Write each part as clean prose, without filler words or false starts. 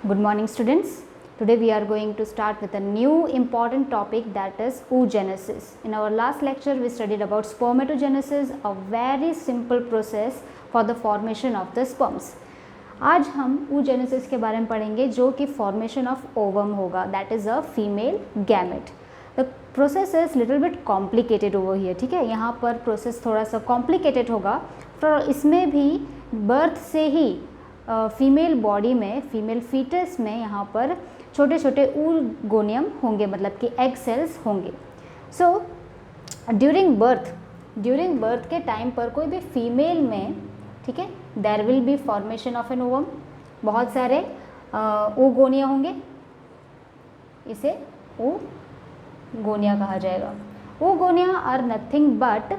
Good morning students. Today we are going to start with a new important topic, that is oogenesis. In our last lecture we studied about spermatogenesis, a very simple process for the formation of the sperms. आज हम oogenesis के बारे में पढ़ेंगे जो कि formation of ovum होगा, that is a female gamete. The process is little bit complicated over here. ठीक है, यहाँ पर process थोड़ा सा complicated होगा, तो इसमें भी birth से ही फीमेल बॉडी में, फीमेल फीटस में यहाँ पर छोटे छोटे oogoneum होंगे, मतलब कि एग सेल्स होंगे. सो ड्यूरिंग बर्थ के टाइम पर कोई भी फीमेल में, ठीक है, there will be formation of an ovum. बहुत सारे oogonia होंगे, इसे oogonia कहा जाएगा. oogonia are nothing but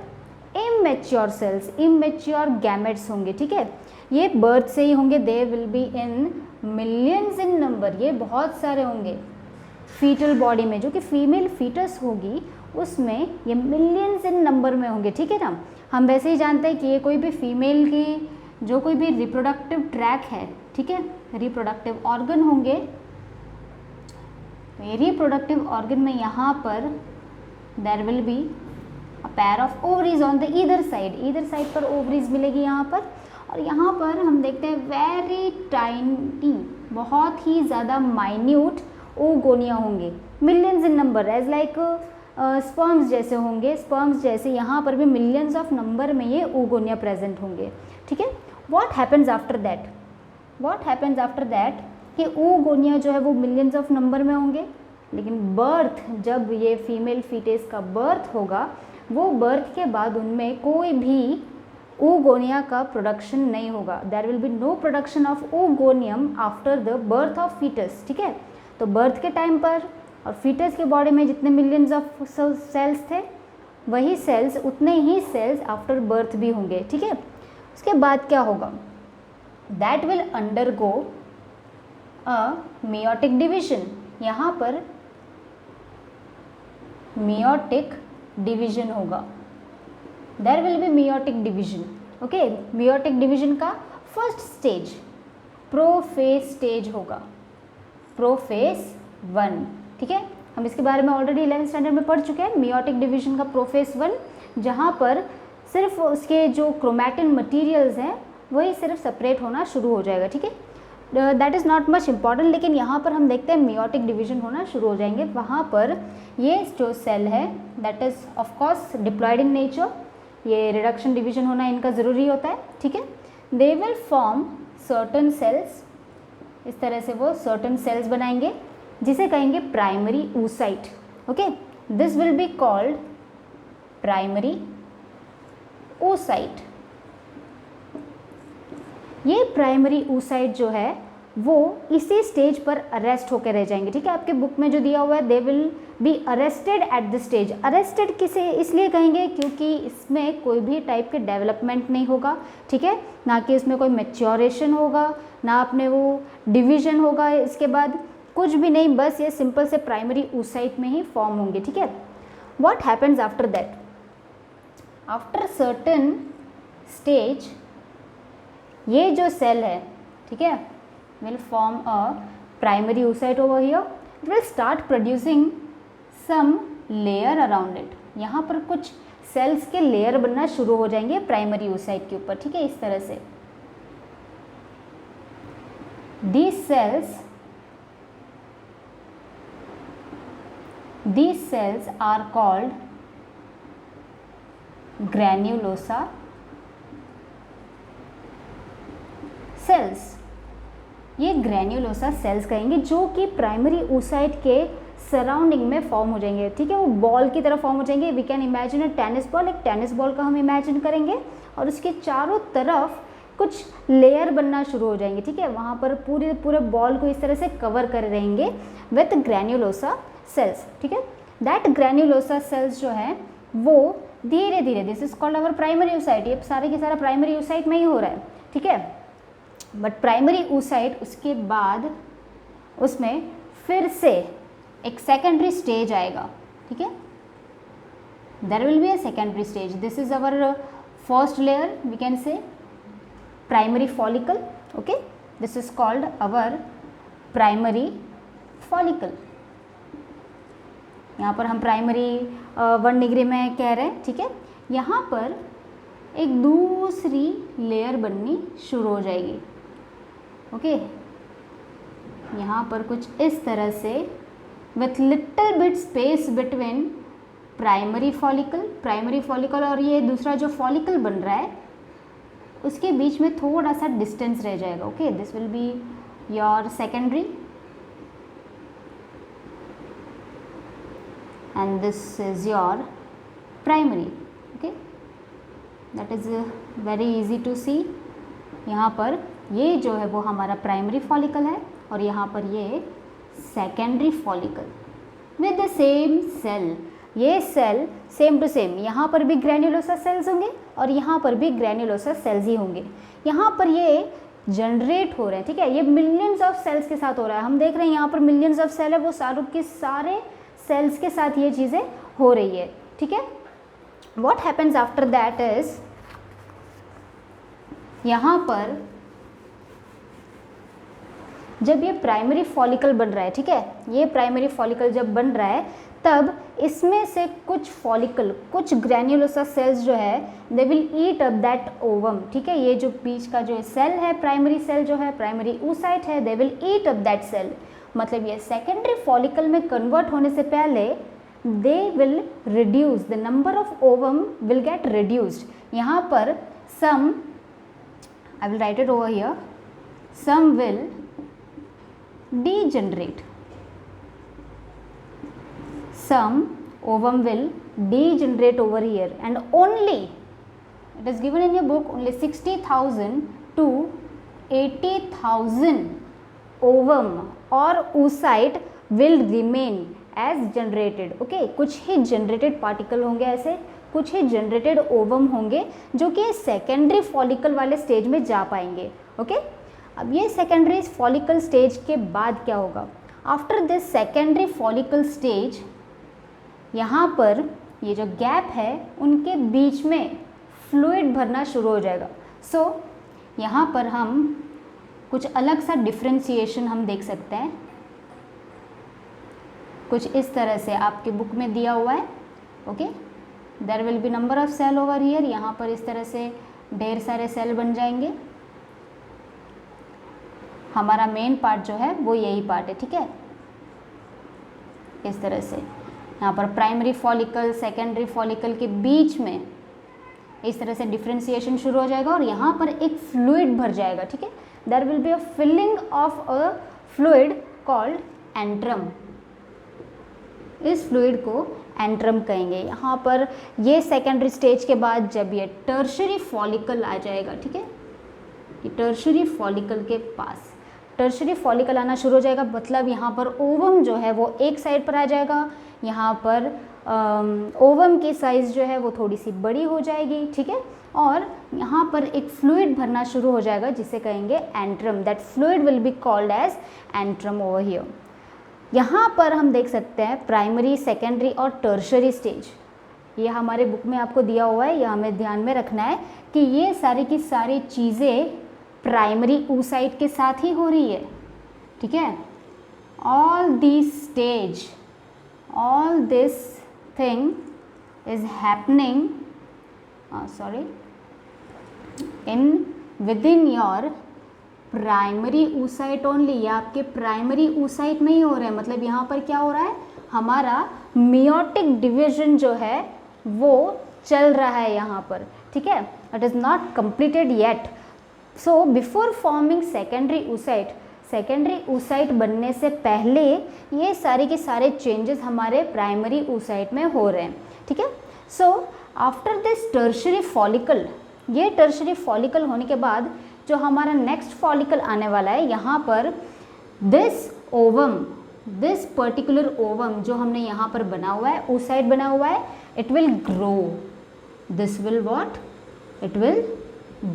immature cells, immature gametes होंगे. ठीक है, ये बर्थ से ही होंगे. They will be in millions in number, ये बहुत सारे होंगे फीटल बॉडी में. जो कि फीमेल फीटस होगी उसमें ये मिलियंस इन नंबर में होंगे. ठीक है ना, हम वैसे ही जानते हैं कि ये कोई भी फीमेल की जो कोई भी रिप्रोडक्टिव ट्रैक है, ठीक है, रिप्रोडक्टिव ऑर्गन होंगे. तो ये रिप्रोडक्टिव ऑर्गन में यहाँ पर there will be a pair of ovaries on the either side पर ओवरीज मिलेगी यहाँ पर. और यहाँ पर हम देखते हैं वेरी टाइनी, बहुत ही ज़्यादा माइन्यूट oogonia होंगे, millions in number, as like sperms जैसे होंगे. स्पर्म्स जैसे यहाँ पर भी मिलियंस ऑफ नंबर में ये oogonia प्रेजेंट होंगे. ठीक है, व्हाट हैपन्स आफ्टर दैट कि oogonia जो है वो मिलियंस ऑफ नंबर में होंगे, लेकिन बर्थ, जब ये फीमेल फीटेस का बर्थ होगा, वो बर्थ के बाद उनमें कोई भी oogonia का प्रोडक्शन नहीं होगा. There will be no production of oogonium after the birth of foetus. ठीक है, तो बर्थ के टाइम पर और फीटस के बॉडी में जितने मिलियंस ऑफ सेल्स थे, वही सेल्स, उतने ही सेल्स आफ्टर बर्थ भी होंगे. ठीक है, उसके बाद क्या होगा, that will undergo a meiotic division. यहाँ पर मेयोटिक डिविजन होगा. There will be meiotic division. Okay, meiotic division का फर्स्ट स्टेज प्रोफेज स्टेज होगा, प्रोफेज 1. ठीक है, हम इसके बारे में ऑलरेडी 11th स्टैंडर्ड में पढ़ चुके हैं. मेयोटिक डिविजन का प्रोफेज 1, जहाँ पर सिर्फ उसके जो क्रोमैटिन मटीरियल्स हैं वही सिर्फ सेपरेट होना शुरू हो जाएगा. ठीक है, that is not much important, लेकिन यहाँ पर हम देखते हैं मेयोटिक डिवीजन होना शुरू हो जाएंगे. वहाँ पर ये जो सेल है that is of course diploid in nature, ये रिडक्शन डिवीजन होना इनका ज़रूरी होता है. ठीक है, they will form certain cells. इस तरह से वो सर्टन सेल्स बनाएंगे जिसे कहेंगे primary oocyte. Okay, this will be called primary oocyte. ये प्राइमरी oocyte जो है वो इसी स्टेज पर अरेस्ट होकर रह जाएंगे. ठीक है, आपके बुक में जो दिया हुआ है, they will be arrested at the stage. Arrested किसे इसलिए कहेंगे क्योंकि इसमें कोई भी टाइप के डेवलपमेंट नहीं होगा. ठीक है, ना कि इसमें कोई मैच्योरेशन होगा, ना अपने वो डिवीजन होगा, इसके बाद कुछ भी नहीं, बस ये सिंपल से प्राइमरी oocyte में ही फॉर्म होंगे. ठीक है, what happens after that, after certain stage ये जो सेल है, ठीक है, will form a primary oocyte over here. It will start producing some layer around it. यहाँ पर कुछ सेल्स के लेयर बनना शुरू हो जाएंगे प्राइमरी oocyte के ऊपर. ठीक है, इस तरह से these cells are called granulosa cells. ये ग्रैन्युलोसा सेल्स कहेंगे जो कि प्राइमरी oocyte के सराउंडिंग में फॉर्म हो जाएंगे. ठीक है, वो बॉल की तरह फॉर्म हो जाएंगे. We can imagine a tennis ball, एक टेनिस बॉल का हम इमेजिन करेंगे और उसके चारों तरफ कुछ लेयर बनना शुरू हो जाएंगे. ठीक है, वहाँ पर पूरे बॉल को इस तरह से कवर कर रहेंगे विथ ग्रैन्युलोसा सेल्स. ठीक है, दैट ग्रैन्युलोसा सेल्स जो है वो धीरे धीरे, this is called our primary oocyte. ये सारे के सारा प्राइमरी oocyte में ही हो रहा है. ठीक है, बट प्राइमरी oocyte उसके बाद उसमें फिर से एक सेकेंडरी स्टेज आएगा. ठीक है, there will be a secondary stage. This is our first layer, we can say primary follicle. Okay, this is called our primary follicle. यहाँ पर हम प्राइमरी 1 डिग्री में कह रहे हैं, ठीक है। यहाँ पर एक दूसरी लेयर बननी शुरू हो जाएगी, ओके। यहाँ पर कुछ इस तरह से with little bit space between primary follicle और ये दूसरा जो फॉलिकल बन रहा है उसके बीच में थोड़ा सा डिस्टेंस रह जाएगा, okay. This will be your secondary and this is your primary, okay, that is very easy to see। यहाँ पर ये जो है वो हमारा प्राइमरी फॉलिकल है और यहाँ पर ये secondary follicle with the same cell. ये सेल सेम टू सेम, यहाँ पर भी ग्रैन्युलोसा सेल्स होंगे और यहाँ पर भी ग्रैन्युलोसा सेल्स ही होंगे। यहाँ पर ये जनरेट हो रहे हैं, ठीक है। ये मिलियंस ऑफ सेल्स के साथ हो रहा है, हम देख रहे हैं यहाँ पर मिलियंस ऑफ सेल है, वो सारों के सारे सेल्स के साथ ये चीज़ें हो रही है, ठीक है। What happens after that is, यहाँ पर जब ये प्राइमरी फॉलिकल बन रहा है, ठीक है, ये प्राइमरी फॉलिकल जब बन रहा है तब इसमें से कुछ फॉलिकल, कुछ ग्रैन्युलोसा सेल्स जो है they will eat up that ovum, ठीक है। ये जो बीच का जो सेल है, प्राइमरी सेल जो है, प्राइमरी oocyte है, they will eat up that cell. मतलब ये सेकेंडरी फॉलिकल में कन्वर्ट होने से पहले they will reduce, the number of ovum will get reduced. यहाँ पर some, I will write it over here, some will degenerate, some ovum will degenerate over here, and only, it is given in your book, only 60,000 to 80,000 ovum or oocyte will remain as generated, okay। कुछ ही generated particle होंगे ऐसे, कुछ ही generated ovum होंगे जो कि secondary follicle वाले stage में जा पाएंगे, ओके। अब ये सेकेंडरी फॉलिकल स्टेज के बाद क्या होगा, after this secondary follicle stage, यहाँ पर ये जो गैप है उनके बीच में फ्लूइड भरना शुरू हो जाएगा। सो यहाँ पर हम कुछ अलग सा डिफ्रेंशिएशन हम देख सकते हैं, कुछ इस तरह से आपके बुक में दिया हुआ है, okay. There will be number of cell over here, यहाँ पर इस तरह से ढेर सारे सेल बन जाएंगे। हमारा मेन पार्ट जो है वो यही पार्ट है, ठीक है। इस तरह से यहाँ पर प्राइमरी फॉलिकल सेकेंडरी फॉलिकल के बीच में इस तरह से डिफ्रेंशिएशन शुरू हो जाएगा और यहाँ पर एक फ्लूइड भर जाएगा, ठीक है। There will be a filling of a fluid called antrum. इस फ्लूइड को एंट्रम कहेंगे। यहाँ पर ये सेकेंडरी स्टेज के बाद जब ये टर्शरी फॉलिकल आ जाएगा, ठीक है, ये टर्शरी फॉलिकल के पास टर्शरी फॉलिकल आना शुरू हो जाएगा, मतलब यहाँ पर ओवम जो है वो एक साइड पर आ जाएगा। यहाँ पर ओवम की साइज़ जो है वो थोड़ी सी बड़ी हो जाएगी, ठीक है, और यहाँ पर एक फ्लूइड भरना शुरू हो जाएगा जिसे कहेंगे antrum. That fluid will be called as antrum over here. यहाँ पर हम देख सकते हैं प्राइमरी, सेकेंडरी और टर्शरी स्टेज, ये हमारे बुक में आपको दिया हुआ है, यह हमें ध्यान में रखना है कि ये सारी की सारी चीज़ें प्राइमरी oocyte के साथ ही हो रही है, ठीक है। All this thing is happening with in your primary oocyte only. ये आपके प्राइमरी oocyte में ही हो रहे हैं। मतलब यहाँ पर क्या हो रहा है, हमारा मियोटिक डिवीजन जो है वो चल रहा है यहाँ पर, ठीक है। It is not completed yet. So before forming secondary oocyte बनने से पहले ये सारे के सारे चेंजेस हमारे प्राइमरी oocyte में हो रहे हैं, ठीक है। So after this tertiary follicle, ये टर्शरी फॉलिकल होने के बाद जो हमारा नेक्स्ट फॉलिकल आने वाला है, यहाँ पर दिस पर्टिकुलर ओवम जो हमने यहाँ पर बना हुआ है, oocyte बना हुआ है, it will grow. This will what, it will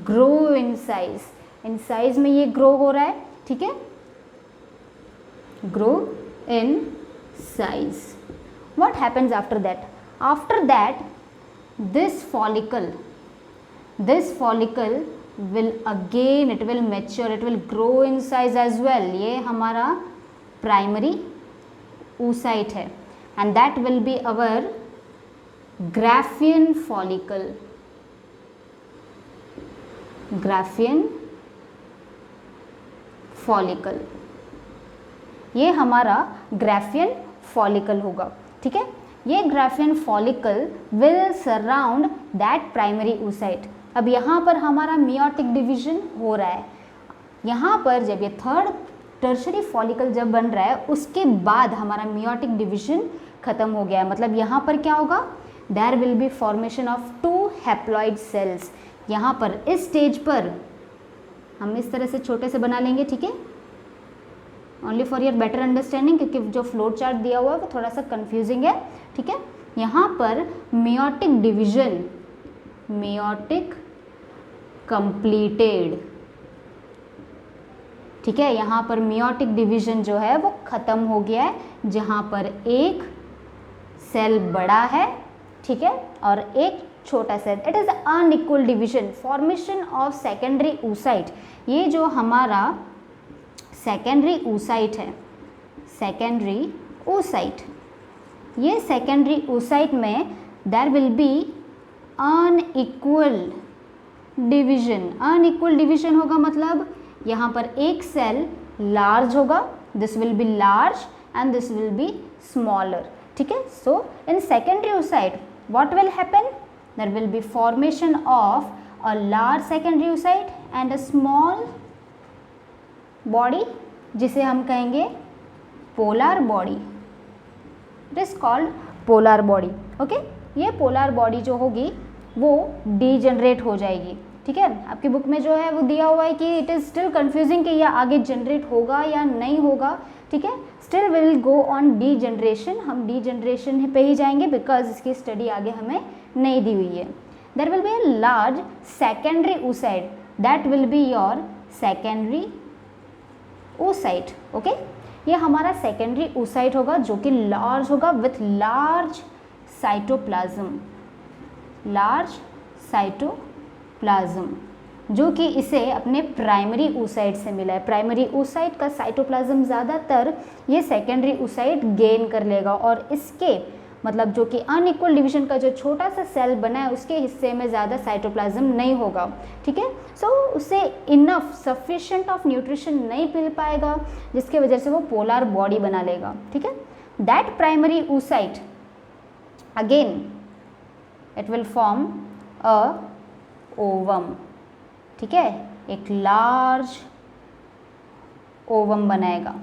grow in size में ये ग्रो हो रहा है, ठीक है, grow in size. What happens after that, this follicle will again, it will mature, it will grow in size as well। ये हमारा primary oocyte है, and that will be our Graafian follicle. Graafian follicle, ये हमारा Graafian follicle होगा, ठीक है। ये Graafian follicle will surround that primary oocyte। अब यहाँ पर हमारा मियोटिक डिवीजन हो रहा है, यहाँ पर जब ये थर्ड टर्शरी फॉलिकल जब बन रहा है उसके बाद हमारा मियोटिक डिवीजन खत्म हो गया है। मतलब यहाँ पर क्या होगा, there will be formation of 2 haploid cells. यहाँ पर इस स्टेज पर हम इस तरह से छोटे से बना लेंगे, ठीक है, only for your better understanding, क्योंकि जो फ्लो चार्ट दिया हुआ है वो थोड़ा सा कंफ्यूजिंग है, ठीक है। यहाँ पर मियोटिक डिवीजन, मियोटिक कंप्लीटेड, ठीक है। यहाँ पर मियोटिक डिवीजन जो है वो खत्म हो गया है, जहाँ पर एक सेल बड़ा है, ठीक है, और एक छोटा cell. It is unequal division, formation of secondary oocyte। ये जो हमारा सेकेंडरी oocyte है, सेकेंडरी oocyte, ये सेकेंडरी oocyte में there will be unequal division. Unequal division होगा मतलब यहाँ पर एक सेल लार्ज होगा, this will be large and this will be smaller, ठीक है। So in secondary oocyte what will happen, there will be formation of a large secondary oocyte and a small body जिसे हम कहेंगे polar body. It is called polar body, okay. ये polar body जो होगी वो degenerate हो जाएगी, ठीक है। आपकी बुक में जो है वो दिया हुआ है कि इट इज स्टिल कंफ्यूजिंग कि यह आगे जनरेट होगा या नहीं होगा, ठीक है। Still will go on D generation, हम डी जनरेशन पे ही जाएंगे बिकॉज इसकी स्टडी आगे हमें नहीं दी हुई है। There will be a large secondary oocyte, that will be your secondary oocyte, okay. ये हमारा सेकेंडरी oocyte होगा जो कि लार्ज होगा with large cytoplasm, large cytoplasm, जो कि इसे अपने प्राइमरी oocyte से मिला है। प्राइमरी oocyte का साइटोप्लाज्म ज़्यादातर ये सेकेंडरी oocyte गेन कर लेगा, और इसके मतलब जो कि अनइक्वल डिवीजन का जो छोटा सा सेल बना है उसके हिस्से में ज़्यादा साइटोप्लाज्म नहीं होगा, ठीक है। सो उसे इनफ सफिशिएंट ऑफ न्यूट्रिशन नहीं मिल पाएगा, जिसके वजह से वो पोलर बॉडी बना लेगा, ठीक है। That primary oocyte again it will form a ovum, ठीक है, एक लार्ज ओवम बनाएगा।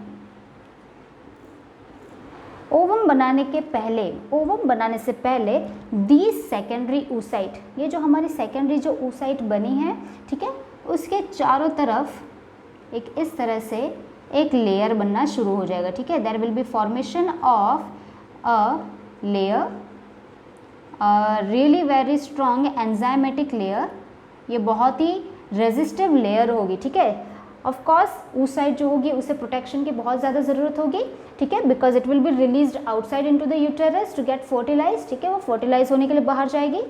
ओवम बनाने के पहले, ओवम बनाने से पहले दी सेकेंडरी oocyte, ये जो हमारी सेकेंडरी जो oocyte बनी है, ठीक है, उसके चारों तरफ एक इस तरह से एक लेयर बनना शुरू हो जाएगा, ठीक है। There will be formation of a layer, really very strong enzymatic layer. ये बहुत ही रेजिस्टिव लेयर होगी, ठीक है। ऑफ कोर्स oocyte जो होगी उसे प्रोटेक्शन की बहुत ज़्यादा ज़रूरत होगी, ठीक है, because it will be released outside into the uterus to get fertilise, ठीक है। वो फर्टिलाइज होने के लिए बाहर जाएगी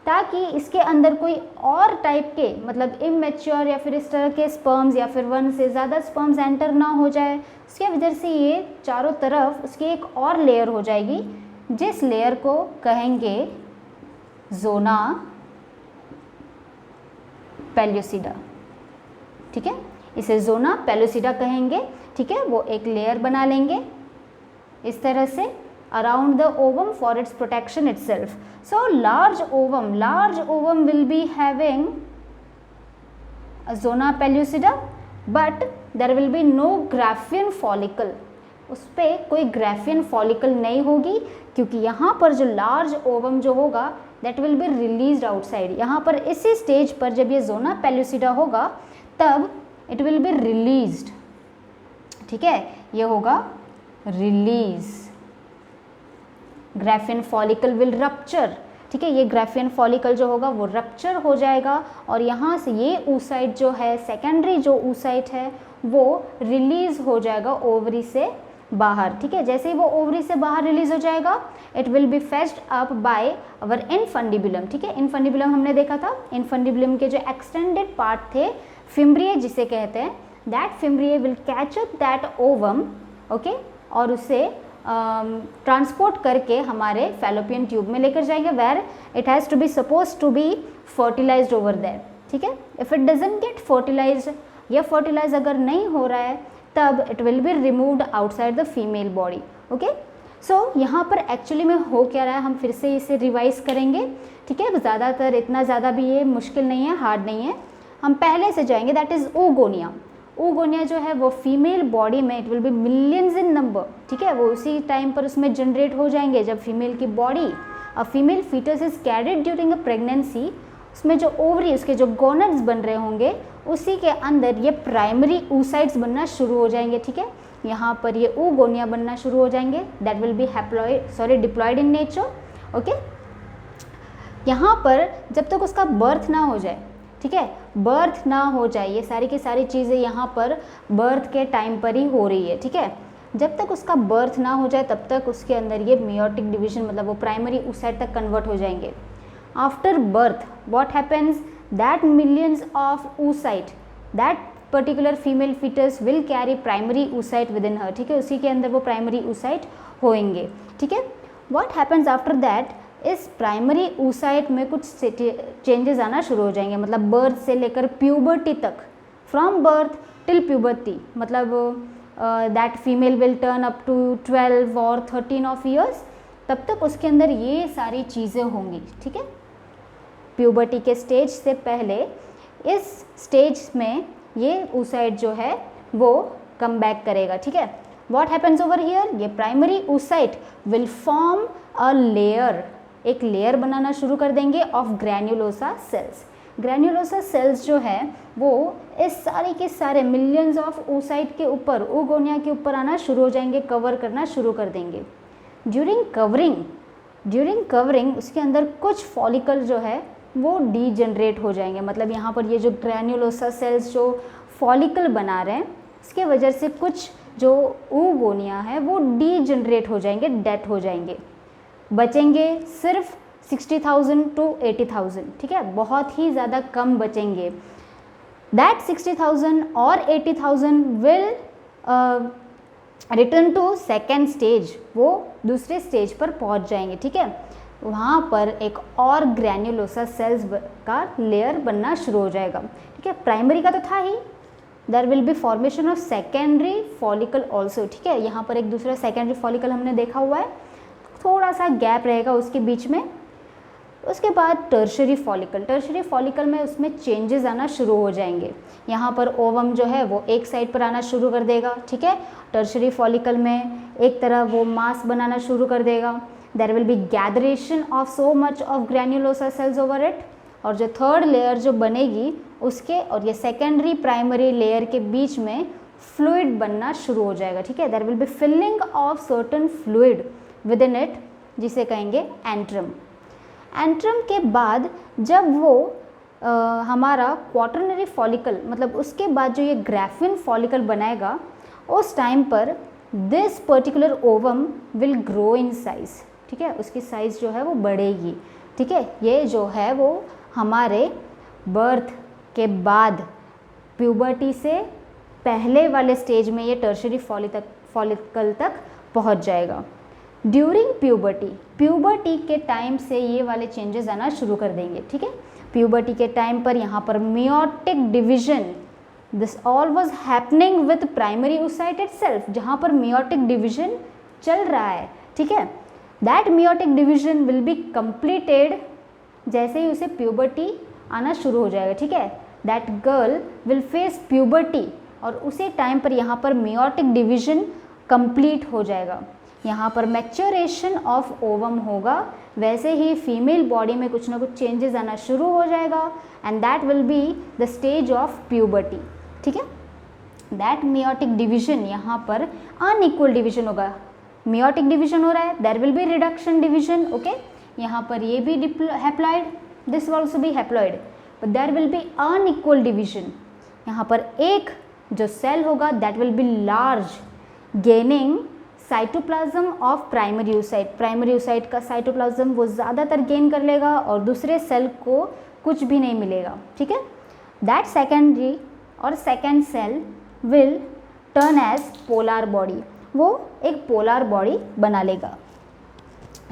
ताकि इसके अंदर कोई और टाइप के मतलब इमेच्योर या फिर इस तरह के स्पर्म्स या फिर 1 से ज़्यादा स्पर्म्स एंटर ना हो जाए। उसकी वजह से ये चारों तरफ उसकी एक और लेयर हो जाएगी, जिस लेयर को कहेंगे जोना पेल्यूसिडा, ठीक है। इसे जोना पेल्यूसिडा कहेंगे, ठीक है। वो एक लेयर बना लेंगे इस तरह से around the ovum for its protection itself. So large ovum will be having a zona pellucida, but there will be no Graafian follicle, उस पर कोई ग्राफियन फॉलिकल नहीं होगी, क्योंकि यहाँ पर जो लार्ज ओवम जो होगा that will be released outside. यहाँ पर इसी स्टेज पर जब ये जोना पेल्यूसिडा होगा तब इट विल बी रिलीज्ड, ठीक है, ये होगा release. Graafian follicle will rupture, ठीक है, ये ग्राफियन फॉलिकल जो होगा वो रप्चर हो जाएगा और यहाँ से ये oocyte जो है, सेकेंडरी जो oocyte है वो रिलीज हो जाएगा ओवरी से बाहर, ठीक है। जैसे ही वो ओवरी से बाहर रिलीज हो जाएगा it will B fetched up by our infundibulum, ठीक है। इनफंडिबुलम हमने देखा था, इनफंडिबुलम के जो एक्सटेंडेड पार्ट थे फिम्ब्रिए जिसे कहते हैं, that fimbriae will catch up that ovum okay, और उसे ट्रांसपोर्ट करके हमारे फैलोपियन ट्यूब में लेकर जाएंगे, where it has to be suppose to be fertilized over there, ठीक है। If it doesn't get fertilized या फर्टिलाइज अगर नहीं हो रहा है तब it will be removed outside the female body, okay. So यहाँ पर एक्चुअली में हो क्या रहा है, हम फिर से इसे रिवाइज करेंगे, ठीक है। ज़्यादातर इतना ज़्यादा भी ये मुश्किल नहीं है, हार्ड नहीं है, हम पहले से जाएंगे। That is oogonia। oogonia जो है वो फीमेल बॉडी में it will B millions in number, ठीक है। वो उसी टाइम पर उसमें जनरेट हो जाएंगे जब फीमेल की body, a female foetus is carried during a pregnancy, उसमें जो ओवरी, उसके जो गोनड्स बन रहे होंगे, उसी के अंदर ये प्राइमरी oocytes बनना शुरू हो जाएंगे, ठीक है। यहाँ पर ये oogonia बनना शुरू हो जाएंगे, that will B diploid in nature, okay. यहाँ पर जब तक उसका बर्थ ना हो जाए, ठीक है, बर्थ ना हो जाए, ये सारी की सारी चीज़ें यहाँ पर बर्थ के टाइम पर ही हो रही है, ठीक है। जब तक उसका बर्थ ना हो जाए तब तक उसके अंदर ये मियोटिक डिवीजन मतलब वो प्राइमरी oocyte तक कन्वर्ट हो जाएंगे। After birth what happens, that millions of oocyte, that particular female foetus will carry primary oocyte with in her, ठीक है। उसी के अंदर वो प्राइमरी oocyte होंगे, ठीक है। व्हाट हैपेंस आफ्टर दैट, इस प्राइमरी oocyte में कुछ चेंजेस आना शुरू हो जाएंगे, मतलब बर्थ से लेकर प्यूबर्टी तक, फ्रॉम बर्थ टिल प्यूबर्टी, मतलब that female will turn up to 12 और 13 ऑफ ईयर्स, तब तक उसके अंदर ये सारी चीज़ें होंगी, ठीक है। प्यूबर्टी के स्टेज से पहले इस स्टेज में ये oocyte जो है वो कम बैक करेगा, ठीक है। व्हाट हैपन्स ओवर हियर, ये primary oocyte will form a layer, एक लेयर बनाना शुरू कर देंगे of granulosa cells. Granulosa cells जो है वो इस सारे के सारे मिलियंस ऑफ oocyte के ऊपर, oogonia के ऊपर आना शुरू हो जाएंगे, कवर करना शुरू कर देंगे। ड्यूरिंग कवरिंग उसके अंदर कुछ फॉलिकल जो है वो डीजनरेट हो जाएंगे, मतलब यहाँ पर ये जो ग्रैन्युलोसा सेल्स जो फॉलिकल बना रहे हैं इसके वजह से कुछ जो oogonia है वो डीजनरेट हो जाएंगे, डेथ हो जाएंगे, बचेंगे सिर्फ 60,000 to 80,000, ठीक है, बहुत ही ज़्यादा कम बचेंगे। दैट 60,000 और 80,000 will return to second stage, वो दूसरे स्टेज पर पहुंच जाएंगे, ठीक है। वहाँ पर एक और ग्रैन्युलोसा सेल्स का लेयर बनना शुरू हो जाएगा, ठीक है। प्राइमरी का तो था ही, there will be formation of secondary follicle also, ठीक है। यहाँ पर एक दूसरा सेकेंडरी फॉलिकल हमने देखा हुआ है, थोड़ा सा गैप रहेगा उसके बीच में। उसके बाद टर्शरी फॉलिकल में उसमें चेंजेस आना शुरू हो जाएंगे। यहाँ पर ओवम जो है वो एक साइड पर आना शुरू कर देगा, ठीक है। टर्शरी फॉलिकल में एक तरह वो मास बनाना शुरू कर देगा, there will be gatheration of so much of granulosa cells over it, और जो थर्ड लेयर जो बनेगी उसके और ये सेकेंडरी प्राइमरी लेयर के बीच में फ्लूइड बनना शुरू हो जाएगा, ठीक है। There will be filling of certain fluid within it, जिसे कहेंगे एंट्रम। एंट्रम के बाद जब वो हमारा क्वाटरनरी फॉलिकल, मतलब उसके बाद जो ये ग्राफिन फॉलिकल बनाएगा, उस टाइम पर this particular ovum will grow in size, ठीक है, उसकी साइज़ जो है वो बढ़ेगी, ठीक है। ये जो है वो हमारे बर्थ के बाद प्यूबर्टी से पहले वाले स्टेज में ये टर्शरी फॉलिकल तक पहुंच जाएगा। ड्यूरिंग प्यूबर्टी के टाइम से ये वाले चेंजेस आना शुरू कर देंगे, ठीक है। प्यूबर्टी के टाइम पर यहाँ पर meiotic division, this all was happening with primary oocyte itself, जहाँ पर मियोटिक डिवीजन चल रहा है, ठीक है। That meiotic division will be completed जैसे ही उसे प्यूबर्टी आना शुरू हो जाएगा, ठीक है। That girl will face puberty, और उसी टाइम पर यहाँ पर मियोटिक डिवीजन कंप्लीट हो जाएगा, यहाँ पर मैच्योरेशन ऑफ ओवम होगा, वैसे ही फीमेल बॉडी में कुछ ना कुछ चेंजेस आना शुरू हो जाएगा, and that will be the stage of puberty, ठीक है। दैट मियोटिक डिवीजन, यहाँ पर अनइक्वल डिवीजन होगा, मियोटिक डिवीजन हो रहा है, there will be reduction division, okay. यहाँ पर ये भी haploid, this will also be haploid, but there will be unequal division. यहाँ पर एक जो सेल होगा that will be large, gaining cytoplasm of primary oocyte का साइटोप्लाज्म वो ज़्यादातर गेन कर लेगा और दूसरे सेल को कुछ भी नहीं मिलेगा, ठीक है। दैट सेकेंडरी और second cell will turn as polar body, वो एक पोलर बॉडी बना लेगा,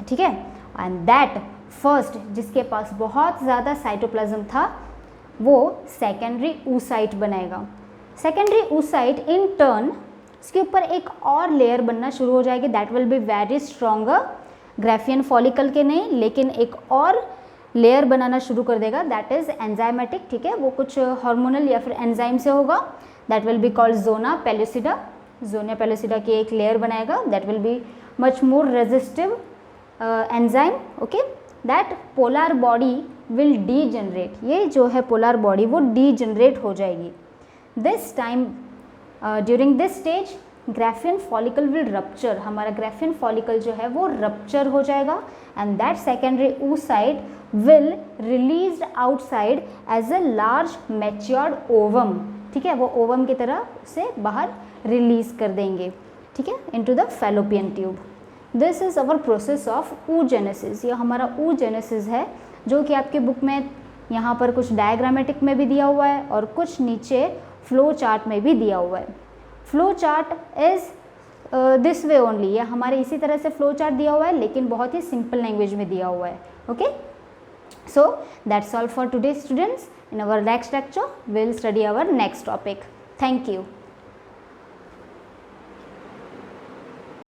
ठीक है। एंड दैट फर्स्ट जिसके पास बहुत ज़्यादा साइटोप्लाज्म था वो सेकेंडरी oocyte बनाएगा। सेकेंडरी oocyte इन टर्न इसके ऊपर एक और लेयर बनना शुरू हो जाएगी, that will be very stronger, Graafian follicle के नहीं लेकिन एक और लेयर बनाना शुरू कर देगा, दैट इज एंजाइमेटिक, ठीक है। वो कुछ हार्मोनल या फिर एंजाइम से होगा, that will be called zona pellucida. Zona pellucida की एक लेयर बनाएगा, that will be much more resistive enzyme, okay. That polar body will degenerate, ये जो है पोलर बॉडी वो डीजनरेट हो जाएगी। This time during this stage Graafian follicle will rupture, हमारा ग्राफियन फॉलिकल जो है वो रप्चर हो जाएगा and that secondary oocyte will release outside as a large matured ovum, ठीक है। वो ओवम की तरह से बाहर रिलीज कर देंगे, ठीक है, into the fallopian tube. This is our process of oogenesis, ये हमारा oogenesis है जो कि आपकी बुक में यहाँ पर कुछ डायग्रामेटिक में भी दिया हुआ है और कुछ नीचे फ्लो चार्ट में भी दिया हुआ है। Flow chart is this way only, ये हमारे इसी तरह से फ्लो चार्ट दिया हुआ है लेकिन बहुत ही सिंपल लैंग्वेज में दिया हुआ है, okay. So that's all for today students, in our next lecture we will study our next topic. Thank you.